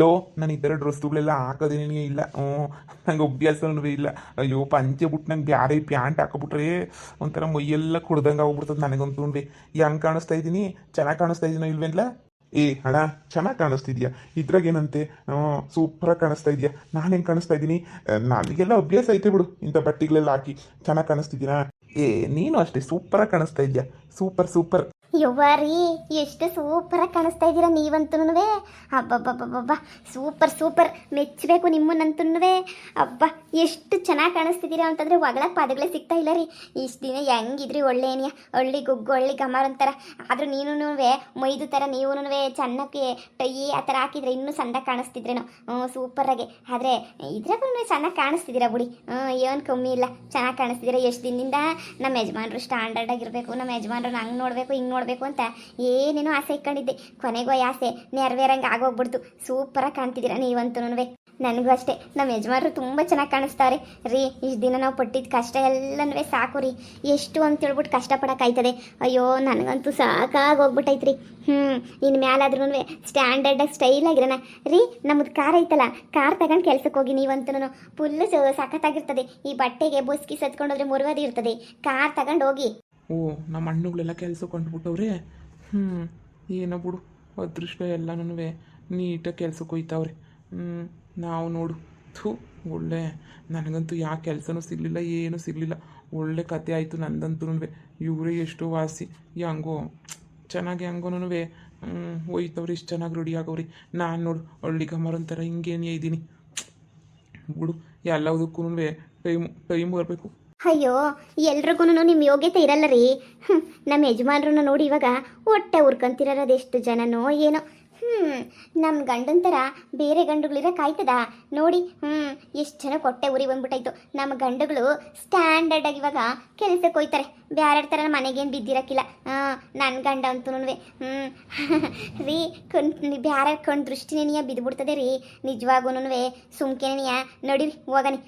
Low ನಾನು ಈ ಥರ ಡ್ರೆಸ್ಗಳೆಲ್ಲ ಹಾಕೋದೇನೇ ಇಲ್ಲ. ನಂಗೆ ಅಭ್ಯಾಸನೂ ಇಲ್ಲ. ಅಯ್ಯೋ ಪಂಚೆ ಬಿಟ್ಟು ನಂಗೆ ಬ್ಯಾರೆ ಪ್ಯಾಂಟ್ ಹಾಕೋಬಿಟ್ರೆ ಒಂಥರ ಮೈಯೆಲ್ಲ ಕುಡ್ದಂಗೆ ಆಗ್ಬಿಡ್ತದೆ ನನಗಂತೂ. ಹೆಂಗೆ ಕಾಣಿಸ್ತಾ ಇದ್ದೀನಿ? ಚೆನ್ನಾಗಿ ಕಾಣಿಸ್ತಾ ಇದ್ದೀನೋ ಇಲ್ವೇನ್ಲ? ಏ ಅಣ್ಣ, ಚೆನ್ನಾಗಿ ಕಾಣಿಸ್ತಿದ್ಯಾ? ಇದ್ರಾಗೇನಂತೆ? ಸೂಪರಾಗಿ ಕಾಣಿಸ್ತಾ ಇದೆಯಾ. ನಾನು ಹೆಂಗೆ ಕಾಣಿಸ್ತಾ ಇದ್ದೀನಿ? ನನಗೆಲ್ಲ ಅಭ್ಯಾಸ ಐತೆ ಬಿಡು ಇಂಥ ಬಟ್ಟೆಗಳೆಲ್ಲ ಹಾಕಿ. ಚೆನ್ನಾಗಿ ಕಾಣಿಸ್ತಿದ್ದೀನಾ? ಏ ನೀನು ಅಷ್ಟೇ ಸೂಪರಾಗಿ ಕಾಣಿಸ್ತಾ ಇದೆಯಾ. Super super. ಯವ್ವಾರಿ, ಎಷ್ಟು ಸೂಪರಾಗಿ ಕಾಣಿಸ್ತಾ ಇದ್ದೀರಾ ನೀವಂತೂ. ಅಬ್ಬಬ್ಬಬ್ಬಬ್ಬ, ಸೂಪರ್ ಸೂಪರ್, ಮೆಚ್ಚಬೇಕು ನಿಮ್ಮನ್ನಂತೂ. ಅಬ್ಬ, ಎಷ್ಟು ಚೆನ್ನಾಗಿ ಕಾಣಿಸ್ತಿದ್ದೀರಾ ಅಂತಂದರೆ ಒಗಳಕ್ಕೆ ಪದಗಳೇ ಸಿಗ್ತಾ ಇಲ್ಲ ರೀ. ಇಷ್ಟು ದಿನ ಹೆಂಗಿದ್ರಿ? ಒಳ್ಳೆ ಏನಿಯ ಒಳ್ಳೆ ಗುಗ್ಗು ಒಳ್ಳೆ ಗಮಾರ್ ಅಂತಾರ. ಆದರೂ ನೀನು ಮೈದು ಥರ ನೀವು ಚೆನ್ನಾಗಿ ಟೈ ಆ ಥರ ಹಾಕಿದ್ರೆ ಇನ್ನೂ ಸಂದಾಗಿ ಕಾಣಿಸ್ತಿದ್ರೇನೋ. ಸೂಪರಾಗಿ. ಆದರೆ ಇದ್ರಾಗೂ ಚೆನ್ನಾಗಿ ಕಾಣಿಸ್ತಿದ್ದೀರಾ ಬಿಡಿ. ಏನು ಕಮ್ಮಿ ಇಲ್ಲ, ಚೆನ್ನಾಗಿ ಕಾಣಿಸ್ತಿದ್ದೀರಾ. ಎಷ್ಟು ದಿನದಿಂದ ನಮ್ಮ ಯಜಮಾನ್ರು ಸ್ಟ್ಯಾಂಡರ್ಡ್ ಆಗಿರಬೇಕು, ನಮ್ಮ ಯಜಮಾನ್ರು ಹಂಗೆ ನೋಡಬೇಕು ಹಿಂಗೆ ನೋಡಬೇಕು ಅಂತ ಏನೇನೋ ಆಸೆ ಇಟ್ಕೊಂಡಿದ್ದೆ. ಕೊನೆಗೂ ಆಸೆ ನೆರವೇರಂಗೆ ಆಗೋಗ್ಬಿಡ್ತು. ಸೂಪರಾಗಿ ಕಾಣ್ತಿದ್ದೀರಾ ನೀವಂತೂ. ನನಗೂ ಅಷ್ಟೇ, ನಮ್ಮ ಯಜಮಾನ್ರು ತುಂಬ ಚೆನ್ನಾಗಿ ಕಾಣಿಸ್ತಾರೆ ರೀ. ಇಷ್ಟು ದಿನ ನಾವು ಪಟ್ಟಿದ್ದ ಕಷ್ಟ ಎಲ್ಲನೂ ಸಾಕು ರೀ. ಎಷ್ಟು ಅಂತೇಳ್ಬಿಟ್ಟು ಕಷ್ಟಪಡೋಕ್ಕಾಯ್ತದೆ. ಅಯ್ಯೋ ನನಗಂತೂ ಸಾಕಾಗೋಗ್ಬಿಟ್ಟೈತ್ರಿ. ಇನ್ನು ಮ್ಯಾಲಾದ್ರೂ ಸ್ಟ್ಯಾಂಡರ್ಡಾಗಿ ಸ್ಟೈಲಾಗಿರೋಣ ರೀ. ನಮ್ಮದು ಕಾರ್ ಐತಲ್ಲ, ಕಾರ್ ತಗೊಂಡು ಕೆಲ್ಸಕ್ಕೆ ಹೋಗಿ ನೀವಂತೂ ಫುಲ್ಲು ಸಖತ್ತಾಗಿರ್ತದೆ. ಈ ಬಟ್ಟೆಗೆ ಬುಸ್ಕಿ ಸತ್ಕೊಂಡೋದ್ರೆ ಮುರುವದಿ ಇರ್ತದೆ. ಕಾರ್ ತಗೊಂಡು ಹೋಗಿ. ಓ, ನಮ್ಮ ಹಣ್ಣುಗಳೆಲ್ಲ ಕೆಲಸ ಕೊಂಡ್ಬಿಟ್ಟವ್ರೆ. ಏನೋ ಬಿಡು, ಅದೃಷ್ಟ ಎಲ್ಲನೂ ನೀಟಾಗಿ ಕೆಲ್ಸಕ್ಕೆ ಹೋಯ್ತಾವ್ರೆ. ನಾವು ನೋಡು, ಥೂ ಒಳ್ಳೆ, ನನಗಂತೂ ಯಾವ ಕೆಲಸನೂ ಸಿಗಲಿಲ್ಲ, ಏನೂ ಸಿಗಲಿಲ್ಲ. ಒಳ್ಳೆ ಕತೆ ಆಯಿತು ನಂದಂತೂ. ಇವರೇ ಎಷ್ಟೋ ವಾಸಿ ಹೆಂಗೋ ಚೆನ್ನಾಗಿ ಹೆಂಗೋನೂ ಹೋಯ್ತವ್ರಿ. ಇಷ್ಟು ಚೆನ್ನಾಗಿ ರೆಡಿ ಆಗೋವ್ರಿ. ನಾನು ನೋಡು ಹಳ್ಳಿ ಗಮರ್ ಅಂತಾರ ಹಿಂಗೇನೇ ಇದ್ದೀನಿ ಬಿಡು. ಎಲ್ಲದಕ್ಕೂ ಟೈಮ್ ಬರಬೇಕು. ಅಯ್ಯೋ, ಎಲ್ರಿಗೂ ನಿಮ್ಮ ಯೋಗ್ಯತೆ ಇರಲ್ಲ ರೀ. ನಮ್ಮ ಯಜಮಾನ್ರನ್ನ ನೋಡಿ ಇವಾಗ ಹೊಟ್ಟೆ ಉರ್ಕೊಂತಿರೋದು ಅದೆಷ್ಟು ಜನನೋ ಏನೋ. ನಮ್ಮ ಗಂಡನ ಥರ ಬೇರೆ ಗಂಡುಗಳಿರೋಕ್ಕಾಯ್ತದ ನೋಡಿ. ಎಷ್ಟು ಜನ ಹೊಟ್ಟೆ ಉರಿ ಬಂದ್ಬಿಟ್ಟಾಯ್ತು. ನಮ್ಮ ಗಂಡುಗಳು ಸ್ಟ್ಯಾಂಡರ್ಡಾಗಿ ಇವಾಗ ಕೆಲ್ಸಕ್ಕೆ ಹೋಯ್ತಾರೆ. ಬ್ಯಾರ ಥರ ಮನೆಗೇನು ಬಿದ್ದಿರಕ್ಕಿಲ್ಲ. ನನ್ನ ಗಂಡ ಅಂತೂ ರೀ ಬ್ಯಾರ ಕಣ್ ದೃಷ್ಟಿನೇನಿಯ ಬಿದ್ದುಬಿಡ್ತದೆ ರೀ. ನಿಜವಾಗೂ ಸುಮ್ಕೆನೆಯ ನಡೀರಿ ಹೋಗನಿ.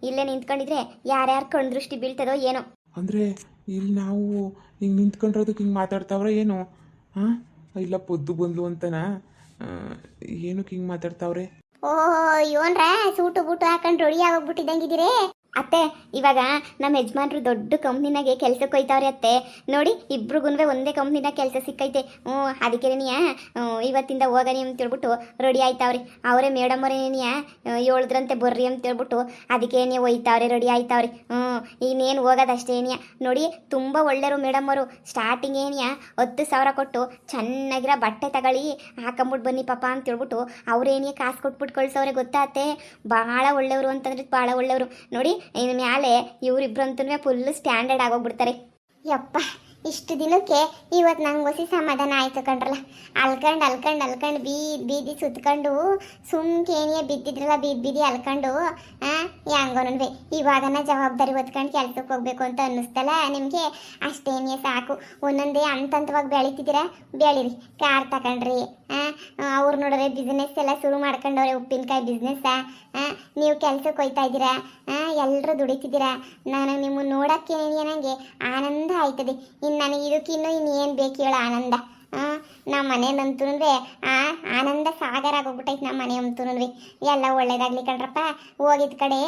ಇಲ್ಲೇ ನಿಂತ್ಕೊಂಡಿದ್ರೆ ಯಾರ್ಯಾರು ಕಣ್ ದೃಷ್ಟಿ ಬೀಳ್ತದೋ ಏನೋ. ಅಂದರೆ ಇಲ್ಲಿ ನಾವು ಹಿಂಗೆ ನಿಂತ್ಕೊಂಡಿರೋದಕ್ಕೆ ಹಿಂಗೆ ಮಾತಾಡ್ತಾವ್ರ ಏನು? ಇಲ್ಲ ಪೊದ್ದು ಬಂದ್ಲು ಅಂತನಾ? ಏನಕ್ಕೆ ಹಿಂಗೆ ಮಾತಾಡ್ತಾವ್ರೆ? ಓ ಇವನ್ರ ಸೂಟು ಬೂಟು ಹಾಕೊಂಡು ರೆಡಿ ಆಗೋಗ್ಬಿಟ್ಟಿದ್ದಂಗಿದ್ದೀರಿ ಅತ್ತೆ. ಇವಾಗ ನಮ್ಮ ಯಜಮಾನ್ರು ದೊಡ್ಡ ಕಂಪ್ನಿನಾಗೆ ಕೆಲ್ಸಕ್ಕೆ ಹೋಯ್ತಾವ್ರೆ ಅತ್ತೆ. ನೋಡಿ ಇಬ್ರಿಗೂ ಒಂದೇ ಕಂಪ್ನಿನಾಗ ಕೆಲಸ ಸಿಕ್ಕೈತೆ. ಅದಕ್ಕೇನಿಯ ಇವತ್ತಿಂದ ಹೋಗನಿ ಅಂತೇಳ್ಬಿಟ್ಟು ರೆಡಿ ಆಯ್ತಾವ್ರಿ. ಅವರೇ ಮೇಡಮ್ ಅವರೇನಿಯ ಹೇಳಿದ್ರಂತೆ ಬರ್ರಿ ಅಂತೇಳ್ಬಿಟ್ಟು ಅದಕ್ಕೇನಿಯ ಹೋಯ್ತಾವ್ರೆ, ರೆಡಿ ಆಯ್ತಾವ್ರಿ. ಇನ್ನೇನು ಹೋಗೋದಷ್ಟೇ ಏನಿಯ. ನೋಡಿ ತುಂಬ ಒಳ್ಳೆಯರು ಮೇಡಮ್ ಅವರು. ಸ್ಟಾರ್ಟಿಂಗ್ ಏನಿಯ 10,000 ಕೊಟ್ಟು ಚೆನ್ನಾಗಿರೋ ಬಟ್ಟೆ ತಗೊಳ್ಳಿ ಹಾಕೊಂಬಿಟ್ಟು ಬನ್ನಿ ಪಾಪ ಅಂತೇಳ್ಬಿಟ್ಟು ಅವ್ರೇನಿಯ ಕಾಸು ಕೊಟ್ಬಿಟ್ಟು ಕಳ್ಸವ್ರೆ. ಗೊತ್ತಾತೆ, ಭಾಳ ಒಳ್ಳೆಯವರು ಅಂತಂದ್ರೆ ಭಾಳ ಒಳ್ಳೆಯವರು. ನೋಡಿ ಇನ್ನು ಮ್ಯಾಲೆ ಇವರಿಬ್ರಂತೂ ಫುಲ್ಲು ಸ್ಟ್ಯಾಂಡರ್ಡ್ ಆಗೋಗ್ಬಿಡ್ತಾರೆ. ಯಪ್ಪ, ಇಷ್ಟು ದಿನಕ್ಕೆ ಇವತ್ತು ನಂಗೆ ಹೊಸಿ ಸಮಾಧಾನ ಆಯ್ತು ಕಣ್ರಲ್ಲ. ಅಲ್ಕಂಡು ಬೀದಿ ಸುತ್ಕೊಂಡು ಸುಮ್ಕೇನಿಯ ಬಿದ್ದಿದ್ರಲ್ಲ ಬೀದಿ ಅಲ್ಕೊಂಡು ಹೆಂಗೋನನ್ವೆ ಇವಾಗನ ಜವಾಬ್ದಾರಿ ಹೊತ್ಕೊಂಡು ಕೆಲ್ಸಕ್ಕೆ ಹೋಗ್ಬೇಕು ಅಂತ ಅನ್ನಿಸ್ತಲ್ಲ ನಿಮಗೆ. ಅಷ್ಟೇನಿಯ ಸಾಕು. ಒಂದೊಂದೇ ಹಂತವಾಗಿ ಬೆಳೀತಿದ್ದೀರಾ, ಬೆಳೀರಿ. ಕಾರ್ ತಗೊಂಡ್ರಿ, ಅವ್ರು ನೋಡ್ರೆ ಬಿಸ್ನೆಸ್ ಎಲ್ಲ ಶುರು ಮಾಡ್ಕೊಂಡವ್ರೆ, ಉಪ್ಪಿನಕಾಯಿ ಬಿಸ್ನೆಸ್ಸ. ನೀವು ಕೆಲ್ಸಕ್ಕೆ ಹೋಯ್ತಾ ಇದ್ದೀರಾ, ಎಲ್ಲರೂ ದುಡಿತಿದ್ದೀರಾ. ನಾನು ನಿಮ್ಮನ್ನು ನೋಡೋಕ್ಕೆ ನನಗೆ ಆನಂದ ಆಯ್ತದೆ. ಇನ್ನು ನನಗೆ ಇದಕ್ಕಿನ್ನೂ ಇನ್ನೇನು ಬೇಕು ಹೇಳ ಆನಂದ. ನಮ್ಮ ಮನೆಯಂತೂ ಆನಂದ ಸಾಗರ ಆಗೋಗ್ಬಿಟ್ಟೈತೆ. ನಮ್ಮ ಮನೆ ಅಂತೂ ಎಲ್ಲ ಒಳ್ಳೇದಾಗ್ಲಿ ಕಣ್ರಪ್ಪ. ಹೋಗಿದ ಕಡೆ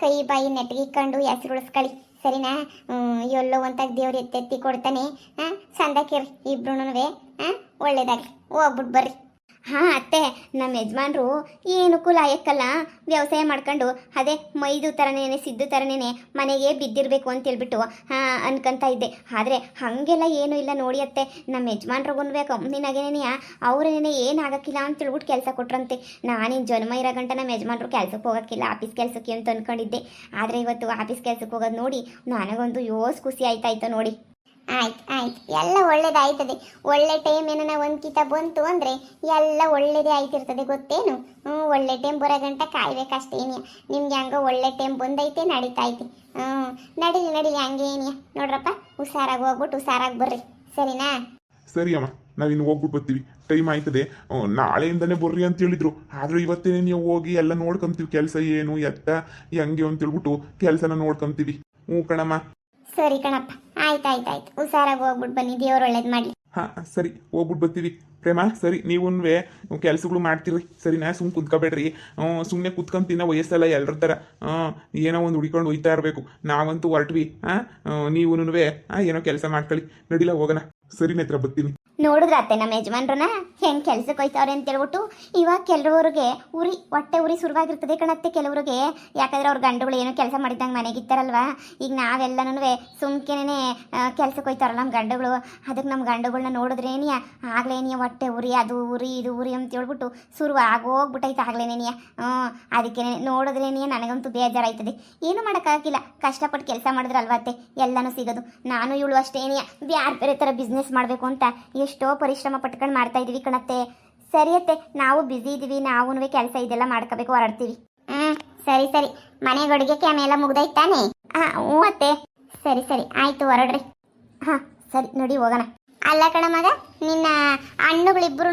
ಕೈ ಬಾಯಿ ನೆಟ್ಟಗಿಕ್ಕೊಂಡು ಹೆಸರು ಉಳಿಸ್ಕೊಳ್ಳಿ, ಸರಿನಾ? ಎಲ್ಲೋ ಅಂತ ದೇವ್ರು ಎತ್ತೆತ್ತಿ ಕೊಡ್ತಾನೆ. ಸಂದಕ್ಕಿರಿ ಇಬ್ರು. ಒಳ್ಳೇದಾಗ್ಲಿ, ಹೋಗ್ಬಿಟ್ಟು ಬರ್ರಿ. ಅತ್ತೆ, ನಮ್ಮ ಯಜಮಾನ್ರು ಏನಕ್ಕೂ ಲಾಯಕ್ಕಲ್ಲ. ವ್ಯವಸಾಯ ಮಾಡ್ಕೊಂಡು ಅದೇ ಮೈದು ಥರನೇ ಸಿದ್ದು ಥರನೇ ಮನೆಗೆ ಬಿದ್ದಿರಬೇಕು ಅಂತೇಳ್ಬಿಟ್ಟು ಅನ್ಕೊಂತ ಇದ್ದೆ. ಆದರೆ ಹಾಗೆಲ್ಲ ಏನೂ ಇಲ್ಲ ನೋಡಿ ಅತ್ತೆ. ನಮ್ಮ ಯಜಮಾನ್ರಿಗೂ ಕಂಪ್ನಿನಾಗೇನೆಯ ಅವ್ರೇನೇ ಏನಾಗಕ್ಕಿಲ್ಲ ಅಂತೇಳ್ಬಿಟ್ಟು ಕೆಲಸ ಕೊಟ್ರಂತೆ. ನಾನಿನ್ನು ಜನ್ಮ ಇರೋ ಗಂಟ ನಮ್ಮ ಯಜಮಾನ್ರು ಕೆಲ್ಸಕ್ಕೆ ಹೋಗೋಕ್ಕಿಲ್ಲ, ಆಫೀಸ್ ಕೆಲಸಕ್ಕೆ ಅಂತ ಅಂದ್ಕೊಂಡಿದ್ದೆ. ಆದರೆ ಇವತ್ತು ಆಫೀಸ್ ಕೆಲಸಕ್ಕೆ ಹೋಗೋದು ನೋಡಿ ನನಗೊಂದು ಖುಷಿ ಆಯ್ತಾಯ್ತು ನೋಡಿ. ಆಯ್ತು ಎಲ್ಲ ಒಳ್ಳೇದಾಯ್ತದೆ. ಒಳ್ಳೆ ಟೈಮ್ ಏನೋ ಒಂದ್ಕಿತ ಬಂತು ಅಂದರೆ ಎಲ್ಲ ಒಳ್ಳೇದೇ ಆಯ್ತಿರ್ತದೆ, ಗೊತ್ತೇನು? ಒಳ್ಳೆ ಟೈಮ್ ಬರೋ ಗಂಟ ಕಾಯ್ಬೇಕಷ್ಟೇನಿಯ. ನಿಮ್ಗೆ ಹಂಗ ಒಳ್ಳೆ ಟೈಮ್ ಬಂದೈತೆ, ನಡೀತಾಯ್ತು. ನಡೀಲಿ ಹಂಗೇನಿಯ. ನೋಡ್ರಪ್ಪ, ಹುಷಾರಾಗಿ ಹೋಗ್ಬಿಟ್ಟು ಹುಷಾರಾಗಿ ಬರ್ರಿ, ಸರಿನಾ? ಸರಿ ಅಮ್ಮ, ನಾವಿನ್ನು ಹೋಗ್ಬಿಟ್ಟು ಬರ್ತೀವಿ. ಟೈಮ್ ಆಯ್ತದೆ. ನಾಳೆಯಿಂದನೇ ಬರ್ರಿ ಅಂತ ಹೇಳಿದ್ರು. ಆದರೂ ಇವತ್ತೇ ನೀವು ಹೋಗಿ ಎಲ್ಲ ನೋಡ್ಕೊಂತೀವಿ. ಕೆಲಸ ಏನು ಎತ್ತ ಹೆಂಗೆ ಅಂತೇಳ್ಬಿಟ್ಟು ಕೆಲಸನ ನೋಡ್ಕೊಂತೀವಿ. ಕಣಮ್ಮ. ಸರಿ ಕಣಪ್ಪ, ಆಯ್ತು ಹುಷಾರಾಗಿ ಹೋಗ್ಬಿಟ್ಟು ಬನ್ನಿ. ದೇವ್ರು ಒಳ್ಳೇದು ಮಾಡಲಿ. ಸರಿ, ಹೋಗ್ಬಿಟ್ಟು ಬರ್ತೀವಿ. ಪ್ರೇಮ ಸರಿ ನೀವೂ ಕೆಲಸಗಳು ಮಾಡ್ತೀರಿ ಸರಿನಾ, ಸುಮ್ಮನೆ ಕುತ್ಕೋಬೇಡ್ರಿ. ಸುಮ್ಮನೆ ಕುತ್ಕೊಂಡು ತಿನ್ನೋ ವಯಸ್ಸಲ್ಲ ಎಲ್ಲರ ಥರ. ಏನೋ ಒಂದು ಹುಡ್ಕೊಂಡು ಹೋಯ್ತಾ ಇರಬೇಕು. ನಾವಂತೂ ಹೊರಟ್ವಿ. ನೀವೂ ಏನೋ ಕೆಲಸ ಮಾಡ್ಕೊಳ್ಳಿ. ನಡಿಲ್ಲ ಹೋಗೋಣ. ಸರಿ ನೇತ್ರ ಬರ್ತೀನಿ. ನೋಡಿದ್ರ ಅತ್ತೆ ನಮ್ಮ ಯಜಮಾನ್ರನ್ನ ಹೆಂಗ್ ಕೆಲ್ಸಕ್ಕೆ ಹೋಯ್ತವ್ರೆ ಅಂತ ಹೇಳ್ಬಿಟ್ಟು. ಇವಾಗ ಕೆಲವ್ರಿಗೆ ಹೊಟ್ಟೆ ಉರಿ ಶುರುವಾಗಿರ್ತದೆ ಕಣತ್ತೆ ಕೆಲವ್ರಿಗೆ. ಯಾಕಂದ್ರೆ ಅವ್ರ ಗಂಡುಗಳು ಏನೋ ಕೆಲಸ ಮಾಡಿದಂಗೆ ಮನೆಗಿತ್ತಾರಲ್ವಾ. ಈಗ ನಾವೆಲ್ಲನೂ ಸುಮ್ಕೆನೇ ಕೆಲ್ಸಕ್ಕೆ ಹೋಯ್ತಾರಲ್ಲ ನಮ್ಮ ಗಂಡುಗಳು. ಅದಕ್ಕೆ ನಮ್ಮ ಗಂಡುಗಳನ್ನ ನೋಡಿದ್ರೇನಿಯ ಆಗ್ಲೇನಿಯ ಹೊಟ್ಟೆ ಉರಿ, ಅದು ಉರಿ ಇದು ಉರಿ ಅಂತ ಹೇಳ್ಬಿಟ್ಟು ಶುರು ಆಗೋಗ್ಬಿಟ್ಟೈತೆ ಆಗ್ಲೇನೇನಿಯ. ಅದಕ್ಕೆ ನೋಡಿದ್ರೇನಿಯ ನನಗಂತೂ ಬೇಜಾರಾಯ್ತದೆ. ಏನು ಮಾಡೋಕ್ಕಾಗಿಲ್ಲ, ಕಷ್ಟಪಟ್ಟು ಕೆಲಸ ಮಾಡಿದ್ರಲ್ವ ಅತ್ತೆ ಎಲ್ಲನೂ ಸಿಗೋದು. ನಾನು ಇವಳು ಅಷ್ಟೇನಿಯ ಬ್ಯಾರೆ ಬೇರೆ ಥರ ಬಿಸ್ನೆಸ್ ಮಾಡಬೇಕು ಅಂತ ಎಷ್ಟೋ ಪರಿಶ್ರಮ ಪಟ್ಕೊಂಡು ಮಾಡ್ತಾ ಇದೀವಿ ಕಣತ್ತೆ. ಸರಿ ಅತ್ತೆ, ನಾವು ಬ್ಯುಸಿ ಇದ್ದೀವಿ, ನಾವು ಕೆಲಸ ಇದೆಲ್ಲ ಮಾಡ್ಕೋಬೇಕು, ಹೊರಡ್ತೀವಿ. ಸರಿ ಸರಿ, ಮನೆಗೆ ಅಡುಗೆ ಕ್ಯಾಮೆ ಎಲ್ಲ ಮುಗ್ದೈತಾನೆ? ಹ್ಞೂ ಅತ್ತೆ. ಸರಿ ಸರಿ ಆಯ್ತು, ಹೊರಡ್ರಿ. ಸರಿ ನೋಡಿ ಹೋಗೋಣ. ಅಲ್ಲ ಕಣ ಮಗ, ನಿನ್ನ ಹಣ್ಣುಗಳಿಬ್ರು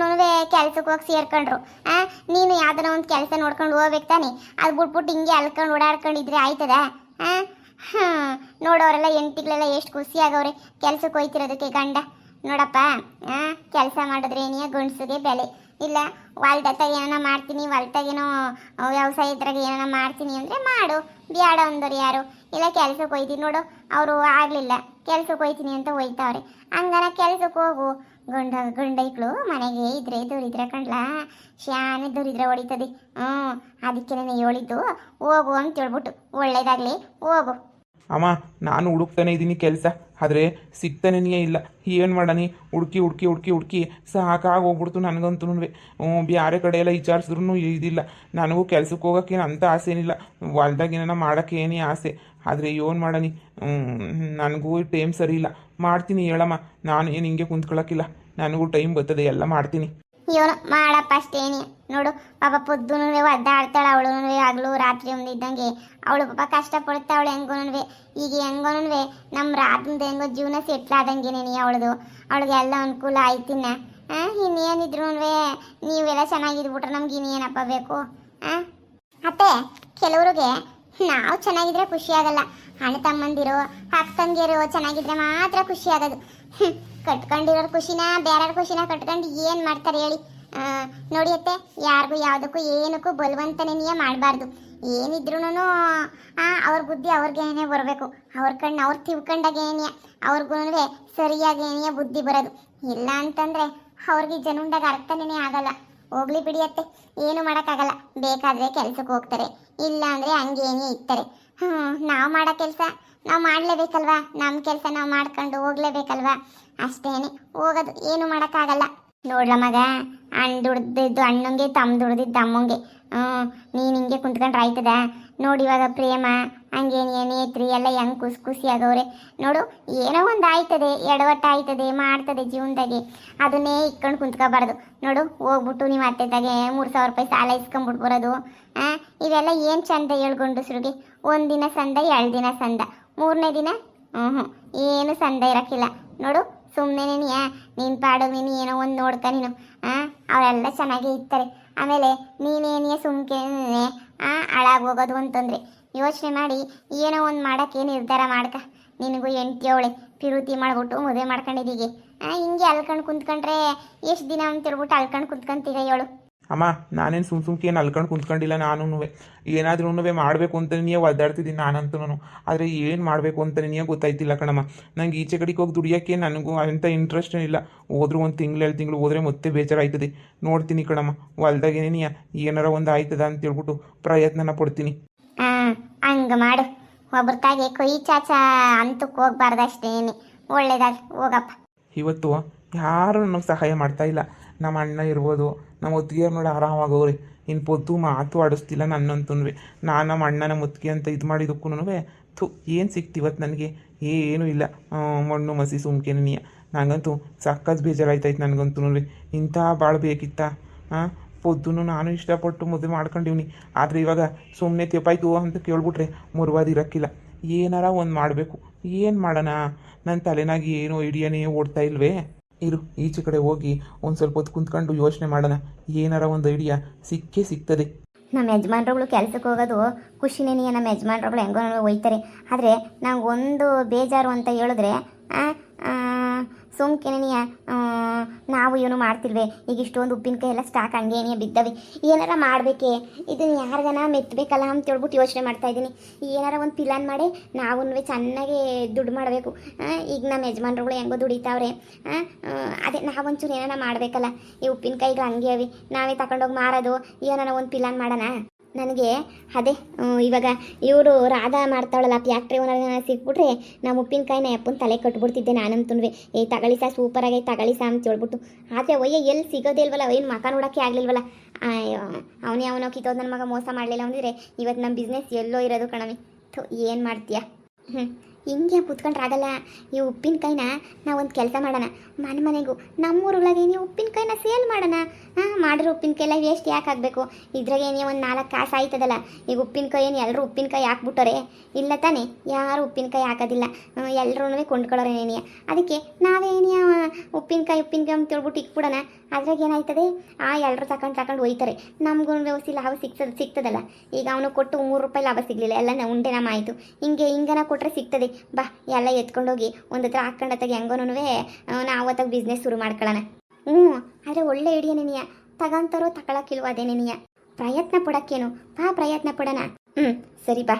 ಕೆಲ್ಸಕ್ಕೆ ಹೋಗಿ ಸೇರ್ಕೊಂಡ್ರು. ನೀನು ಯಾವ್ದಾರ ಒಂದು ಕೆಲಸ ನೋಡ್ಕೊಂಡು ಹೋಗ್ಬೇಕು ತಾನೆ. ಅದು ಬಿಟ್ಬಿಟ್ಟು ಹಿಂಗೆ ಅಲ್ಕೊಂಡು ಓಡಾಡ್ಕೊಂಡಿದ್ರೆ ಆಯ್ತದ? ನೋಡೋರೆಲ್ಲ ಹೆಂಡತಿಗಳೆಲ್ಲ ಎಷ್ಟು ಖುಷಿ ಆಗವ್ರೆ ಕೆಲ್ಸಕ್ಕೆ ಹೋಯ್ತಿರೋದಕ್ಕೆ. ಗಂಡ ನೋಡಪ್ಪ, ಕೆಲಸ ಮಾಡಿದ್ರೇನಿಯ ಗಂಡಸಿಗೆ ಬೆಲೆ ಇಲ್ಲ. ಹೊಲ್ದತ್ತಾಗ ಏನಾನ ಮಾಡ್ತೀನಿ, ಹೊಲ್ದಾಗೇನೋ ವ್ಯವಸಾಯ ಇದ್ರಾಗ ಏನಾನ ಮಾಡ್ತೀನಿ ಅಂದರೆ ಮಾಡು, ಬ್ಯಾಡ ಅಂದವ್ರು ಯಾರು ಇಲ್ಲ. ಕೆಲ್ಸಕ್ಕೆ ಹೋಯ್ತೀನಿ ನೋಡು, ಅವರು ಆಗಲಿಲ್ಲ ಕೆಲ್ಸಕ್ಕೆ ಹೋಯ್ತೀನಿ ಅಂತ ಹೋಯ್ತಾವ್ರೆ. ಹಂಗಾನ ಕೆಲ್ಸಕ್ಕೆ ಹೋಗು. ಗಂಡೈಕ್ಳು ಮನೆಗೆ ಇದ್ರೆ ದುರಿದ್ರೆ ಕಣ್ಲಾ, ಶಾನೆ ದುರಿದ್ರೆ ಹೊಡಿತದೆ. ಅದಕ್ಕೆ ನಾನು ಹೇಳಿದ್ದು ಹೋಗು ಅಂತ ಹೇಳ್ಬಿಟ್ಟು. ಒಳ್ಳೇದಾಗಲಿ, ಹೋಗು. ಅಮ್ಮ ನಾನು ಹುಡುಕ್ತಾನೆ ಇದ್ದೀನಿ ಕೆಲಸ, ಆದರೆ ಸಿಗ್ತಾನೇ ಇಲ್ಲ. ಏನು ಮಾಡನಿ, ಹುಡುಕಿ ಹುಡುಕಿ ಹುಡುಕಿ ಹುಡುಕಿ ಸಾಕಾಗಿ ಹೋಗ್ಬಿಡ್ತು ನನಗಂತೂ. ಬೇರೆ ಕಡೆ ಎಲ್ಲ ವಿಚಾರಿಸಿದ್ರು ಇದಿಲ್ಲ. ನನಗೂ ಕೆಲ್ಸಕ್ಕೆ ಹೋಗೋಕ್ಕೇನು ಅಂಥ ಆಸೆ ಏನಿಲ್ಲ, ಹೊಲ್ದಾಗೇನ ಮಾಡೋಕ್ಕೆ ಏನೇ ಆಸೆ. ಆದರೆ ಏನು ಮಾಡನಿ, ನನಗೂ ಟೈಮ್ ಸರಿ ಇಲ್ಲ. ಮಾಡ್ತೀನಿ ಹೇಳಮ್ಮ, ನಾನು ಏನು ಹಿಂಗೆ ಕುಂತ್ಕೊಳ್ಳೋಕ್ಕಿಲ್ಲ, ನನಗೂ ಟೈಮ್ ಬರ್ತದೆ, ಎಲ್ಲ ಮಾಡ್ತೀನಿ. ಇವನು ಮಾಡಪ್ಪ ಅಷ್ಟೇನಿ ನೋಡು. ಪಾಪ పొద్దును ಒದ್ದಾಡ್ತಾಳೆ ಅವಳು, ಹಗಲು ರಾತ್ರಿ ಒಂದಿದ್ದಂಗೆ ಅವಳು ಪಾಪ ಕಷ್ಟಪಡ್ತಾವಳು ಹೆಂಗೋನು. ಈಗ ಹೆಂಗೋನು ನಮ್ಮ ರಾತ್ರಿಂದ ಹೆಂಗೋ ಜೀವನ ಸೆಟ್ಲ್ ಆದಂಗೆನೇ ಅವಳದು. ಅವಳಿಗೆ ಎಲ್ಲ ಅನುಕೂಲ ಆಯ್ತಿನ್ನ. ಇನ್ನೇನಿದ್ರು ನೀವೆಲ್ಲ ಚೆನ್ನಾಗಿದ್ಬಿಟ್ರೆ ನಮ್ಗೆ ಇನ್ನೇನಪ್ಪ ಬೇಕು? ಅತ್ತೆ, ಕೆಲವ್ರಿಗೆ ನಾವು ಚೆನ್ನಾಗಿದ್ರೆ ಖುಷಿ ಆಗಲ್ಲ, ಅಣ್ಣ ತಮ್ಮಂದಿರು ಅಕ್ಕಂದಿರು ಚೆನ್ನಾಗಿದ್ರೆ ಮಾತ್ರ ಖುಷಿ ಆಗೋದು. ಕಟ್ಕೊಂಡಿರೋರು ಖುಷಿನ ಬೇರೆಯವ್ರ ಖುಷಿನ ಕಟ್ಕೊಂಡು ಏನು ಮಾಡ್ತಾರೆ ಹೇಳಿ? ನೋಡಿಯತ್ತೆ, ಯಾರಿಗೂ ಯಾವುದಕ್ಕೂ ಏನಕ್ಕೂ ಬಲವಂತನೇ ಮಾಡಬಾರ್ದು. ಏನಿದ್ರು ಅವ್ರ ಬುದ್ಧಿ ಅವ್ರಿಗೇನೇ ಬರಬೇಕು. ಅವ್ರ ಕಣ್ಣು ಅವ್ರು ತಿಳ್ಕೊಂಡಾಗೇನೆಯ ಅವ್ರಿಗೂ ಸರಿಯಾಗೇನೆಯ ಬುದ್ಧಿ ಬರೋದು. ಇಲ್ಲ ಅಂತಂದರೆ ಅವ್ರಿಗೆ ಜನ್ಮದಾಗ ಅರ್ಥನೇ ಆಗಲ್ಲ. ಹೋಗ್ಲಿ ಬಿಡಿಯತ್ತೆ, ಏನು ಮಾಡೋಕ್ಕಾಗಲ್ಲ. ಬೇಕಾದರೆ ಕೆಲ್ಸಕ್ಕೆ ಹೋಗ್ತಾರೆ, ಇಲ್ಲ ಅಂದರೆ ಹಂಗೇನೇ ಇರ್ತಾರೆ. ನಾವು ಮಾಡೋ ಕೆಲಸ ನಾವು ಮಾಡಲೇಬೇಕಲ್ವಾ? ನಮ್ಮ ಕೆಲಸ ನಾವು ಮಾಡ್ಕೊಂಡು ಹೋಗ್ಲೇಬೇಕಲ್ವಾ? ಅಷ್ಟೇನೆ ಹೋಗೋದು, ಏನು ಮಾಡೋಕ್ಕಾಗಲ್ಲ. ನೋಡ್ಲ ಮಗ, ಹಣ್ಣು ದುಡ್ದಿದ್ದು ಅಣ್ಣಂಗೆ, ತಮ್ಮ ದುಡ್ದಿದ್ದು ತಮ್ಮಂಗೆ. ನೀನು ಹಿಂಗೆ ಕುಂತ್ಕೊಂಡ್ರೆ ಆಯ್ತದ? ನೋಡಿ ಇವಾಗ ಪ್ರೇಮ ಹಂಗೇನು ನೇತ್ರಿ ಎಲ್ಲ ಹೆಂಗೆ ಖುಷಿ ಆಗೋರೆ ನೋಡು. ಏನೋ ಒಂದು ಆಯ್ತದೆ, ಎಡವಟ್ಟ ಆಯ್ತದೆ, ಮಾಡ್ತದೆ ಜೀವನದಾಗೆ, ಅದನ್ನೇ ಇಟ್ಕೊಂಡು ಕುಂತ್ಕೋಬಾರ್ದು. ನೋಡು, ಹೋಗ್ಬಿಟ್ಟು ನೀವು ಅತ್ತೆದಾಗೆ 3,000 ರೂಪಾಯಿ ಸಾಲ ಇಸ್ಕೊಂಡ್ಬಿಟ್ಟು ಬರೋದು. ಇವೆಲ್ಲ ಏನು ಚಂದ ಹೇಳ್ಗೊಂಡು. ಒಂದಿನ ಸಂದ, 2 ದಿನ ಸಂದ, 3ನೇ ದಿನ ಏನು ಸಂದ ಇರೋಕ್ಕಿಲ್ಲ. ನೋಡು, ಸುಮ್ಮನೆ ನೀನು ಪಾಡು, ನೀನು ಏನೋ ಒಂದು ನೋಡ್ಕ ನೀನು. ಅವರೆಲ್ಲ ಚೆನ್ನಾಗೇ ಇರ್ತಾರೆ. ಆಮೇಲೆ ನೀನೇನೇ ಸುಮ್ಕೆ ಹಾಳಾಗೋಗೋದು ಅಂತಂದರೆ ಯೋಚನೆ ಮಾಡಿ ಏನೋ ಒಂದು ಮಾಡೋಕ್ಕೆ ನಿರ್ಧಾರ ಮಾಡ್ಕ. ನಿನಗೂ ಹೆಂಡ್ತಿ ಅವಳೆ ಪಿರುತಿ ಮಾಡ್ಬಿಟ್ಟು ಮದುವೆ ಮಾಡ್ಕೊಂಡಿದ್ದೀಗೆ. ಹಿಂಗೆ ಅಲ್ಕೊಂಡು ಕುಂತ್ಕೊಂಡ್ರೆ ಎಷ್ಟು ದಿನ ಅಂತ ಹೇಳ್ಬಿಟ್ಟು ಅಲ್ಕೊಂಡು ಕುಂತ್ಕೊಂತೀಗ ಹೇಳು? ಅಮ್ಮ, ನಾನೇನು ಸುಮ್ಕೆ ಏನು ಅಲ್ಕೊಂಡು ಕುಂತ್ಕೊಂಡಿಲ್ಲ. ನಾನು ಏನಾದ್ರೂ ಮಾಡಬೇಕು ಅಂತಲೇ ಒದ್ದಾಡ್ತಿದ್ದೀನಿ ನಾನಂತೂ. ಆದರೆ ಏನು ಮಾಡಬೇಕು ಅಂತಲೇ ಗೊತ್ತಾಯ್ತಿಲ್ಲ ಕಣಮ್ಮ. ನಂಗೆ ಈಚೆ ಕಡೆಗೆ ಹೋಗಿ ದುಡಿಯೋಕ್ಕೆ ನನಗೂ ಅಂಥ ಇಂಟ್ರೆಸ್ಟ್ ಇಲ್ಲ. ಹೋದ್ರೂ 1 ತಿಂಗಳು 2 ತಿಂಗಳು ಹೋದರೆ ಮತ್ತೆ ಬೇಜಾರಾಯ್ತದೆ. ನೋಡ್ತೀನಿ ಕಣಮ್ಮ, ಹೊಲ್ದಾಗೇನೇ ಏನಾರ ಒಂದು ಆಯ್ತದ ಅಂತ ಹೇಳ್ಬಿಟ್ಟು ಪ್ರಯತ್ನನ ಪಡ್ತೀನಿ. ಹಂಗೆ ಮಾಡು. ಒಬ್ರ ತಾಗೆ ಕೊಯ್ ಚಾಚ ಅಂತಕ್ಕೆ ಹೋಗ್ಬಾರ್ದು ಅಷ್ಟೇನೆ. ಒಳ್ಳೇದಾಗಿ ಹೋಗಪ್ಪ. ಇವತ್ತು ಯಾರು ನನಗೆ ಸಹಾಯ ಮಾಡ್ತಾ ಇಲ್ಲ. ನಮ್ಮ ಅಣ್ಣ ಇರ್ಬೋದು, ನಮ್ಮ ಒತ್ತಿಗೆಯವ್ರು ನೋಡಿ ಆರಾಮಾಗವ್ರಿ. ಇನ್ನು ಪೊದ್ದು ಮಾತು ಆಡಿಸ್ತಿಲ್ಲ ನನ್ನಂತೂ. ನಾನು ನಮ್ಮ ಅಣ್ಣನ ಮುತ್ತಿಗೆ ಅಂತ ಇದು ಮಾಡಿದಕ್ಕೂ ಏನು ಸಿಕ್ತಿವತ್ತು ನನಗೆ? ಏನೂ ಇಲ್ಲ, ಮಣ್ಣು ಮಸಿ ಸುಮ್ಕೆನೇ. ನನಗಂತೂ ಸಕ್ಕತ್ ಬೇಜಾರಾಯ್ತಾಯ್ತು ನನಗಂತೂ. ಇಂಥ ಭಾಳ ಬೇಕಿತ್ತ? ಪೊದ್ದುನು ನಾನು ಇಷ್ಟಪಟ್ಟು ಮದುವೆ ಮಾಡ್ಕೊಂಡಿವ್ನಿ. ಆದರೆ ಇವಾಗ ಸುಮ್ಮನೆ ತೆಪ್ಪಾಯ್ತು ಅಂತ ಕೇಳ್ಬಿಟ್ರೆ ಮುರುವಾದಿರೋಕ್ಕಿಲ್ಲ. ಏನಾರ ಒಂದು ಮಾಡಬೇಕು. ಏನು ಮಾಡೋಣ? ನನ್ನ ತಲೆನಾಗಿ ಏನೋ ಐಡಿಯಾನೇ ಓಡ್ತಾ ಇಲ್ವೇ? ಇರು, ಈಚೆ ಕಡೆ ಹೋಗಿ ಒಂದು ಸ್ವಲ್ಪ ಹೊತ್ತು ಕುಂತ್ಕೊಂಡು ಯೋಚನೆ ಮಾಡೋಣ. ಏನಾರ ಒಂದು ಐಡಿಯಾ ಸಿಗ್ತದೆ. ನಮ್ಮ ಯಜಮಾನ್ರುಗಳು ಕೆಲ್ಸಕ್ಕೆ ಹೋಗೋದು ಖುಷಿನೇ. ನಮ್ಮ ಯಜಮಾನ್ರುಗಳು ಹೆಂಗೋ ಹೋಯ್ತಾರೆ. ಆದರೆ ನಂಗೆ ಒಂದು ಬೇಜಾರು ಅಂತ ಹೇಳಿದ್ರೆ ಸುಮ್ಕೆನೆಯ ನಾವು ಇವನು ಮಾಡ್ತಿಲ್ವೇ ಈಗ ಇಷ್ಟೊಂದು ಉಪ್ಪಿನಕಾಯಿ ಎಲ್ಲ ಸ್ಟಾಕ್ ಹಂಗೆ ಏನೇ ಬಿದ್ದವೆ ಏನಾರ ಮಾಡಬೇಕೆ ಇದನ್ನು ಯಾರಿಗಾನ ಮೆತ್ತಬೇಕಲ್ಲ ಅಂತ ಹೇಳ್ಬಿಟ್ಟು ಯೋಚನೆ ಮಾಡ್ತಾ ಇದ್ದೀನಿ ಏನಾರ ಒಂದು ಪ್ಲಾನ್ ಮಾಡಿ ನಾವು ಚೆನ್ನಾಗಿ ದುಡ್ಡು ಮಾಡಬೇಕು ಈಗ ನಮ್ಮ ಯಜಮಾನ್ರುಗಳು ಹೆಂಗೋ ದುಡಿತಾವ್ರೆ ಅದೇ ನಾವೊಂಚೂರು ಏನಾರ ಮಾಡಬೇಕಲ್ಲ ಈ ಉಪ್ಪಿನಕಾಯಿಗಳು ಹಂಗೆ ಅವಿ ನಾವೇ ತಗೊಂಡೋಗಿ ಮಾರೋದು ಏನಾರ ಒಂದು ಪ್ಲಾನ್ ಮಾಡೋಣ ನನಗೆ ಅದೇ ಇವಾಗ ಇವರು ರಾಧಾ ಮಾಡ್ತಾವಳಲ್ಲ ಫ್ಯಾಕ್ಟ್ರಿ ಓನರ್ ಸಿಕ್ಬಿಟ್ರೆ ನಮ್ಮ ಉಪ್ಪಿನಕಾಯಿನ ಅಪ್ಪನ ತಲೆ ಕಟ್ಬಿಡ್ತಿದ್ದೆ ನಾನಂತುನ್ವೆ ತಗೊಳ್ಳಿ ಸಾ ಸೂಪರಾಗಿ ತಗೊಳ್ಳಿ ಸಾ ಅಂತ ಹೇಳ್ಬಿಟ್ಟು ಆದರೆ ಒಯ್ಯ ಎಲ್ಲಿ ಸಿಗೋದೇ ಇಲ್ವಲ್ಲ ಏನು ಮಕ ನೋಡೋಕ್ಕೆ ಆಗಲಿಲ್ವಲ್ಲ ಅವನೋ ಕಿತ್ತೋದು ನನ್ನ ಮಗ ಮೋಸ ಮಾಡಲಿಲ್ಲ ಅಂದಿದ್ರೆ ಇವತ್ತು ನಮ್ಮ ಬಿಸ್ನೆಸ್ ಎಲ್ಲೋ ಇರೋದು ಕಣವಿ ಏನು ಮಾಡ್ತೀಯಾ ಹಿಂಗೆ ಕೂತ್ಕೊಂಡ್ರಾಗಲ್ಲ ಈ ಉಪ್ಪಿನಕಾಯಿನ ನಾವೊಂದು ಕೆಲಸ ಮಾಡೋಣ ಮನೆಗೂ ನಮ್ಮೂರೊಳಗೆ ನೀವು ಉಪ್ಪಿನಕಾಯಿನ ಸೇಲ್ ಮಾಡೋಣ ಮಾಡಿರೋ ಉಪ್ಪಿನಕಾಯಿಲ್ಲ ವೇಸ್ಟ್ ಯಾಕೆ ಆಗಬೇಕು ಇದ್ರಾಗೆ ಏನೇ ಒಂದು 4 ಕಾಸು ಆಯ್ತದಲ್ಲ ಈಗ ಉಪ್ಪಿನಕಾಯಿ ಏನು ಎಲ್ಲರೂ ಉಪ್ಪಿನಕಾಯಿ ಹಾಕ್ಬಿಟ್ಟರೆ ಇಲ್ಲ ತಾನೇ ಯಾರು ಉಪ್ಪಿನಕಾಯಿ ಹಾಕೋದಿಲ್ಲ ಎಲ್ಲರೂ ಕೊಂಡ್ಕೊಳ್ಳೋರೇನೇನಿಯ ಅದಕ್ಕೆ ನಾವೇನಿಯ ಉಪ್ಪಿನಕಾಯಿ ಅಂತ ಹೇಳ್ಬಿಟ್ಟು ಇಕ್ಬಿಡೋಣ ಅದ್ರಾಗ ಏನಾಯ್ತದೆ ಎಲ್ಲರೂ ತಗೊಂಡು ಹೋಯ್ತಾರೆ ನಮಗೂ ವ್ಯವಸ್ಥೆ ಲಾಭ ಸಿಗ್ತದಲ್ಲ ಈಗ ಅವನು ಕೊಟ್ಟು 3 ರೂಪಾಯಿ ಲಾಭ ಸಿಗಲಿಲ್ಲ ಎಲ್ಲ ಉಂಡೆ ನಮ್ಮ ಆಯಿತು ಹಿಂಗನ ಕೊಟ್ಟರೆ ಸಿಗ್ತದೆ ಬಾ ಎಲ್ಲ ಎತ್ಕೊಂಡೋಗಿ ಒಂದು ಹತ್ರ ಹಾಕೊಂಡತ್ತಾಗ ಹೆಂಗೋನು ನಾವು ಅತ್ತಾಗ ಬಿಸ್ನೆಸ್ ಶುರು ಮಾಡ್ಕೊಳ್ಳೋಣ ಆದರೆ ಒಳ್ಳೆ ಐಡಿಯಾ ನೆನೆಯ ತಗೊಂತಾರೋ ತಗೊಳಕ್ಕಿಲ್ವ ಅದೇ ನೆನೆಯ ಪ್ರಯತ್ನ ಪಡೋಕ್ಕೇನು ಬಾ ಪ್ರಯತ್ನ ಪಡೋಣ ಸರಿ ಬಾ